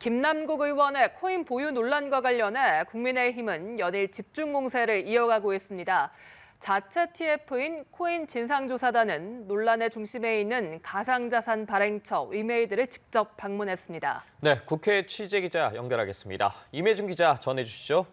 김남국 의원의 코인 보유 논란과 관련해 국민의힘은 연일 집중 공세를 이어가고 있습니다. 자체 TF인 코인 진상조사단은 논란의 중심에 있는 가상자산 발행처 위메이드를 직접 방문했습니다. 네, 국회 취재기자 연결하겠습니다. 임혜준 기자 전해주시죠.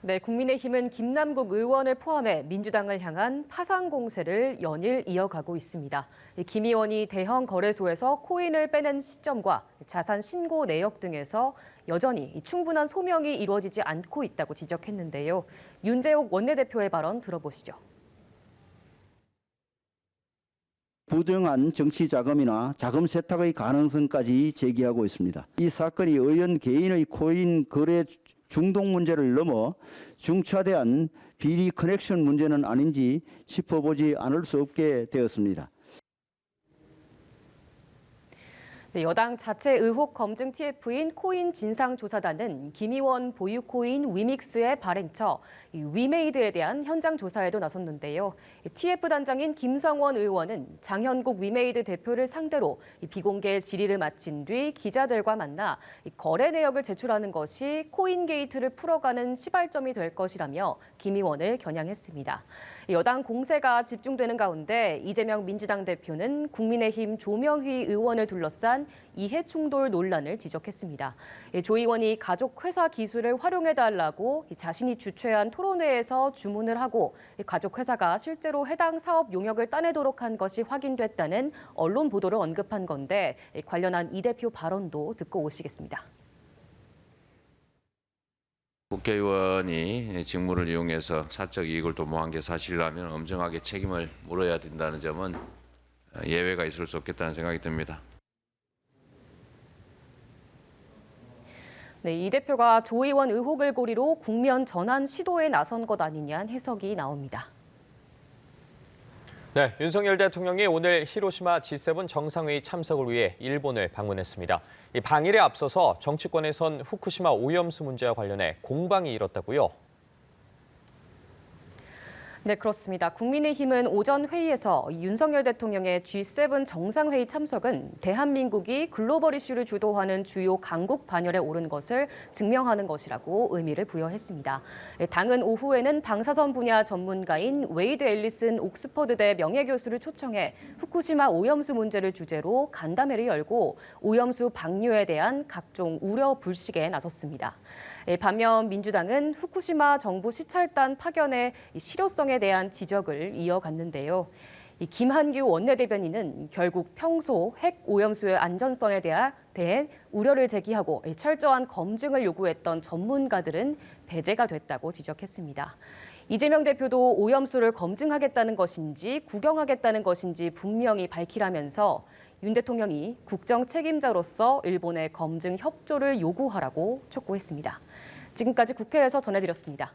네, 국민의힘은 김남국 의원을 포함해 민주당을 향한 파상 공세를 연일 이어가고 있습니다. 김 의원이 대형 거래소에서 코인을 빼낸 시점과 자산 신고 내역 등에서 여전히 충분한 소명이 이루어지지 않고 있다고 지적했는데요. 윤재옥 원내대표의 발언 들어보시죠. 부정한 정치 자금이나 자금 세탁의 가능성까지 제기하고 있습니다. 이 사건이 의원 개인의 코인 거래 중독 문제를 넘어 중차대한 비리 커넥션 문제는 아닌지 짚어보지 않을 수 없게 되었습니다. 네, 여당 자체 의혹 검증 TF인 코인 진상조사단은 김 의원 보유 코인 위믹스의 발행처 위메이드에 대한 현장 조사에도 나섰는데요. TF 단장인 김성원 의원은 장현국 위메이드 대표를 상대로 비공개 질의를 마친 뒤 기자들과 만나 거래 내역을 제출하는 것이 코인 게이트를 풀어가는 시발점이 될 것이라며 김 의원을 겨냥했습니다. 여당 공세가 집중되는 가운데 이재명 민주당 대표는 국민의힘 조명희 의원을 둘러싼 이해 충돌 논란을 지적했습니다. 조 의원이 가족 회사 기술을 활용해달라고 자신이 주최한 토론회에서 주문을 하고 가족 회사가 실제로 해당 사업 용역을 따내도록 한 것이 확인됐다는 언론 보도를 언급한 건데 관련한 이 대표 발언도 듣고 오시겠습니다. 국회의원이 직무를 이용해서 사적 이익을 도모한 게 사실이라면 엄정하게 책임을 물어야 된다는 점은 예외가 있을 수 없겠다는 생각이 듭니다. 네, 이 대표가 조 의원 의혹을 고리로 국면 전환 시도에 나선 것 아니냐는 해석이 나옵니다. 네, 윤석열 대통령이 오늘 히로시마 G7 정상회의 참석을 위해 일본을 방문했습니다. 이 방일에 앞서서 정치권에선 후쿠시마 오염수 문제와 관련해 공방이 일었다고요? 네, 그렇습니다. 국민의힘은 오전 회의에서 윤석열 대통령의 G7 정상회의 참석은 대한민국이 글로벌 이슈를 주도하는 주요 강국 반열에 오른 것을 증명하는 것이라고 의미를 부여했습니다. 당은 오후에는 방사선 분야 전문가인 웨이드 앨리슨 옥스퍼드대 명예교수를 초청해 후쿠시마 오염수 문제를 주제로 간담회를 열고 오염수 방류에 대한 각종 우려 불식에 나섰습니다. 반면 민주당은 후쿠시마 정부 시찰단 파견의 실효성에 대한 지적을 이어갔는데요. 김한규 원내대변인은 결국 평소 핵 오염수의 안전성에 대해 우려를 제기하고 철저한 검증을 요구했던 전문가들은 배제가 됐다고 지적했습니다. 이재명 대표도 오염수를 검증하겠다는 것인지 구경하겠다는 것인지 분명히 밝히라면서 윤 대통령이 국정 책임자로서 일본의 검증 협조를 요구하라고 촉구했습니다. 지금까지 국회에서 전해드렸습니다.